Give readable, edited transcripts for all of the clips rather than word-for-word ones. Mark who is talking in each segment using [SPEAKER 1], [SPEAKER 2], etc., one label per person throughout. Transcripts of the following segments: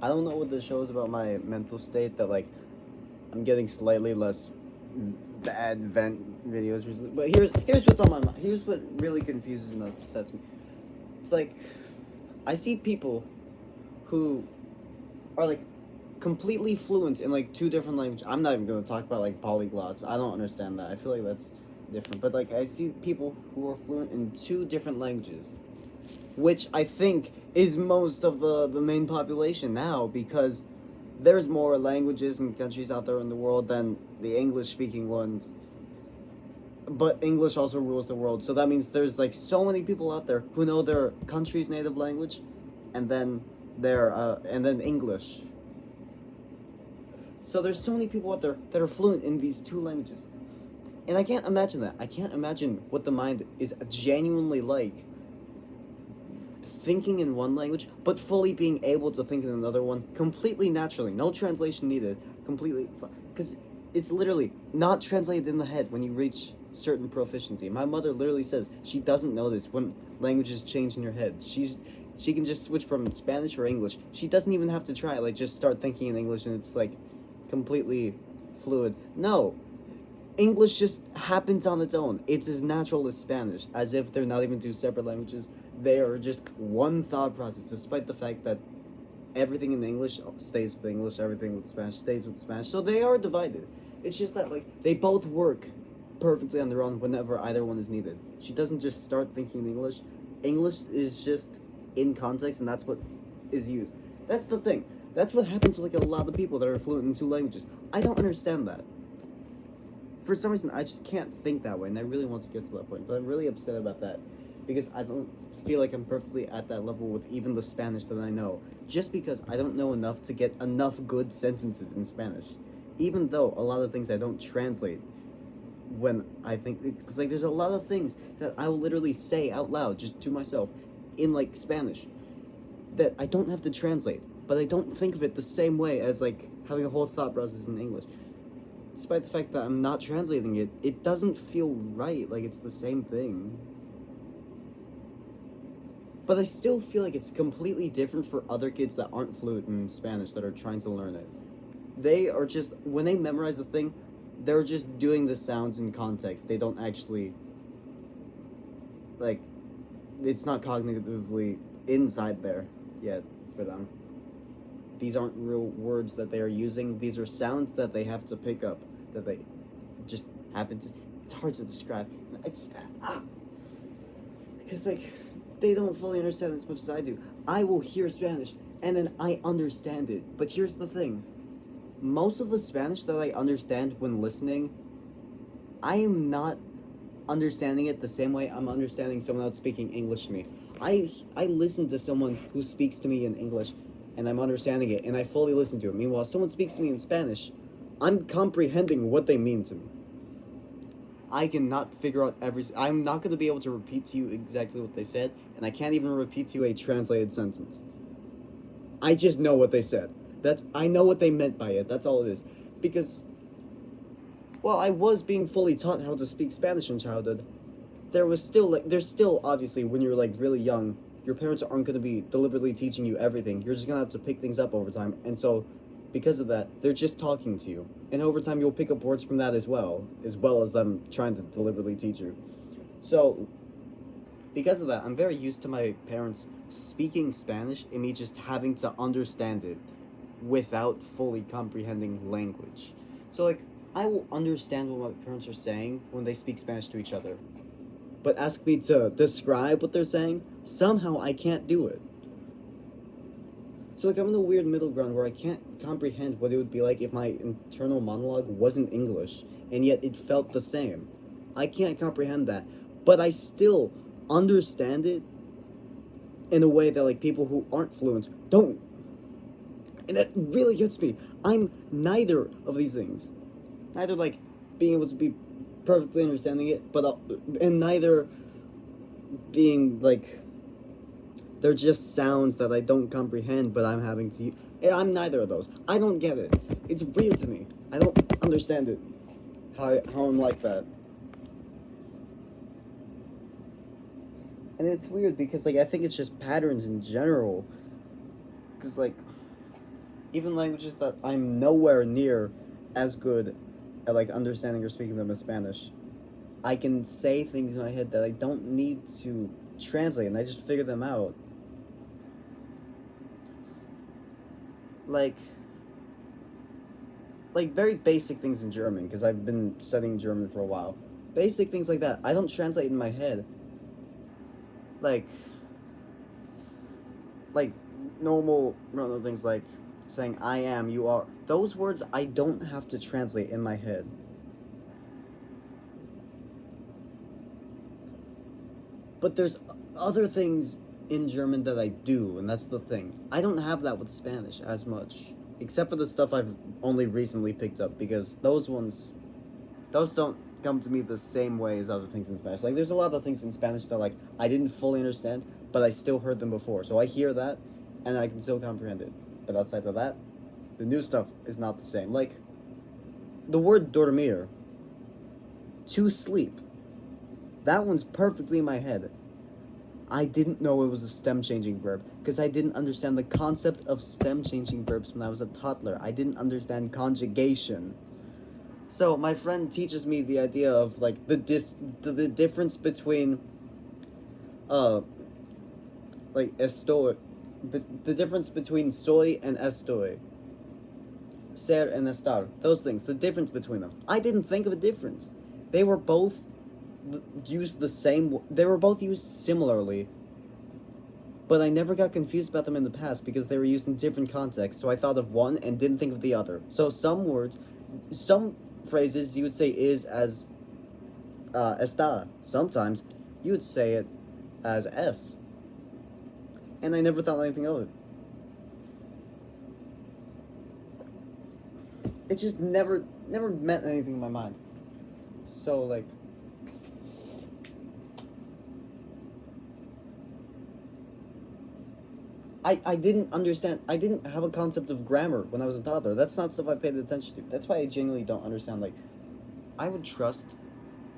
[SPEAKER 1] I don't know what this shows about my mental state that like I'm getting slightly less bad vent videos recently. But here's what's on my mind. Here's what really confuses and upsets me. It's like I see people who are like completely fluent in like two different languages. I'm not even gonna talk about like polyglots. I don't understand that. I feel like that's different. But like I see people who are fluent in two different languages, which I think is most of the main population now because there's more languages and countries out there in the world than the English speaking ones. But English also rules the world. So that means there's like so many people out there who know their country's native language and then English. So there's so many people out there that are fluent in these two languages. And I can't imagine that. I can't imagine what the mind is genuinely like thinking in one language, but fully being able to think in another one completely naturally. No translation needed. Completely. Because it's literally not translated in the head when you reach certain proficiency. My mother literally says she doesn't know this when languages change in your head. She can just switch from Spanish or English. She doesn't even have to try. Like, just start thinking in English and it's like completely fluid. No, English just happens on its own. It's as natural as Spanish, as if they're not even two separate languages. They are just one thought process, despite the fact that everything in English stays with English, everything with Spanish stays with Spanish. So they are divided. It's just that like they both work perfectly on their own whenever either one is needed. She doesn't just start thinking in English. English is just in context, and that's what is used. That's the thing. That's what happens with like a lot of people that are fluent in two languages. I don't understand that. For some reason, I just can't think that way, and I really want to get to that point. But I'm really upset about that because I don't feel like I'm perfectly at that level with even the Spanish that I know. Just because I don't know enough to get enough good sentences in Spanish, even though a lot of things I don't translate when I think, because like there's a lot of things that I will literally say out loud just to myself in like Spanish that I don't have to translate, but I don't think of it the same way as like having a whole thought process in English. Despite the fact that I'm not translating it, it doesn't feel right, like it's the same thing. But I still feel like it's completely different for other kids that aren't fluent in Spanish that are trying to learn it. They are just, when they memorize a thing, they're just doing the sounds in context. They don't actually, like, it's not cognitively inside there yet for them. These aren't real words that they are using. These are sounds that they have to pick up, that they just happen to. It's hard to describe. It's because like they don't fully understand as much as I do. I will hear Spanish and then I understand it. But here's the thing: most of the Spanish that I understand when listening, I am not understanding it the same way I'm understanding someone else speaking English to me. I listen to someone who speaks to me in English and I'm understanding it and I fully listen to it. Meanwhile, someone speaks to me in Spanish, I'm comprehending what they mean to me. I cannot figure out I'm not going to be able to repeat to you exactly what they said, and I can't even repeat to you a translated sentence. I just know what they said. I know what they meant by it. That's all it is. Because while I was being fully taught how to speak Spanish in childhood, there's still obviously when you're like really young, your parents aren't going to be deliberately teaching you everything. You're just going to have to pick things up over time. And so because of that, they're just talking to you. And over time you'll pick up words from that as well as them trying to deliberately teach you. So because of that, I'm very used to my parents speaking Spanish and me just having to understand it without fully comprehending language. So like I will understand what my parents are saying when they speak Spanish to each other. But ask me to describe what they're saying, somehow I can't do it. So like I'm in a weird middle ground where I can't comprehend what it would be like if my internal monologue wasn't English, and yet it felt the same. I can't comprehend that, but I still understand it in a way that like people who aren't fluent don't. And that really gets me. I'm neither of these things. Neither like being able to be perfectly understanding it, but and neither being like they're just sounds that I don't comprehend, but I'm having to. I'm neither of those. I don't get it. It's weird to me. I don't understand it. How I'm like that. And it's weird because like I think it's just patterns in general. Because like Even languages that I'm nowhere near as good at like understanding or speaking them as Spanish, I can say things in my head that I don't need to translate, and I just figure them out. Like, like very basic things in German because I've been studying German for a while. Basic things like that I don't translate in my head. Like, like normal things like saying I am, you are. Those words I don't have to translate in my head. But there's other things in German that I do, and that's the thing. I don't have that with Spanish as much, except for the stuff I've only recently picked up because those don't come to me the same way as other things in Spanish. Like there's a lot of things in Spanish that like I didn't fully understand, but I still heard them before. So I hear that and I can still comprehend it. But outside of that, the new stuff is not the same. Like the word dormir, to sleep. That one's perfectly in my head. I didn't know it was a stem changing verb because I didn't understand the concept of stem changing verbs when I was a toddler. I didn't understand conjugation. So my friend teaches me the idea of like the difference between uh like estoy, but the difference between soy and estoy, ser and estar, those things, the difference between them. I didn't think of a difference. They were both used the same. They were both used similarly, but I never got confused about them in the past because they were used in different contexts. So I thought of one and didn't think of the other. So some words, some phrases you would say is as está. Sometimes you would say it as s, and I never thought anything of it. It just never meant anything in my mind. So like I didn't understand. I didn't have a concept of grammar when I was a toddler. That's not stuff I paid attention to. That's why I genuinely don't understand. Like, I would trust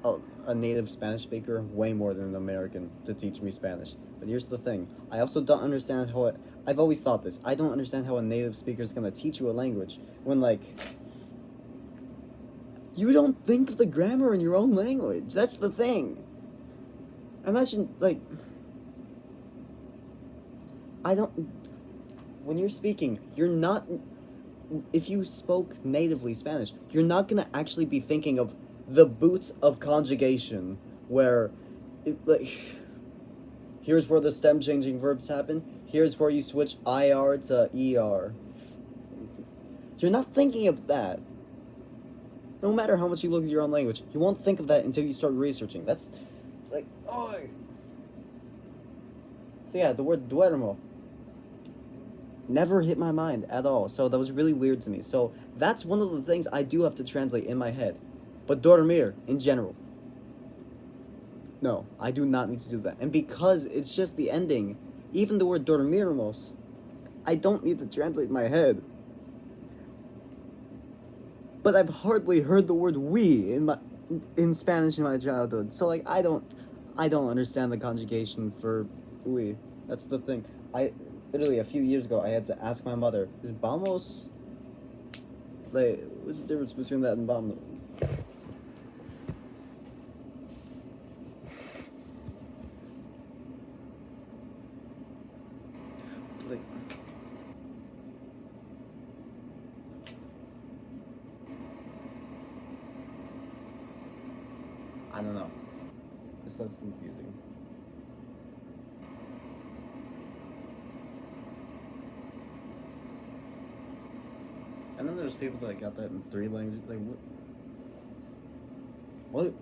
[SPEAKER 1] a native Spanish speaker way more than an American to teach me Spanish. But here's the thing: I also don't understand how. I've always thought this. I don't understand how a native speaker is gonna teach you a language when like you don't think of the grammar in your own language. That's the thing. Imagine like I don't. When you're speaking, you're not. If you spoke natively Spanish, you're not gonna actually be thinking of the boots of conjugation, where, like, here's where the stem changing verbs happen. Here's where you switch ir to er. You're not thinking of that. No matter how much you look at your own language, you won't think of that until you start researching. That's like, oh. So yeah, the word duermo never hit my mind at all. So that was really weird to me. So that's one of the things I do have to translate in my head. But dormir, in general, no, I do not need to do that. And because it's just the ending, even the word dormirmos, I don't need to translate in my head. But I've hardly heard the word we in Spanish in my childhood. So like I don't understand the conjugation for we. That's the thing. I literally a few years ago I had to ask my mother, is vamos like what's the difference between that and vamos? Like I don't know. This sounds confusing. And then there's people that got that in three languages. Like what? What?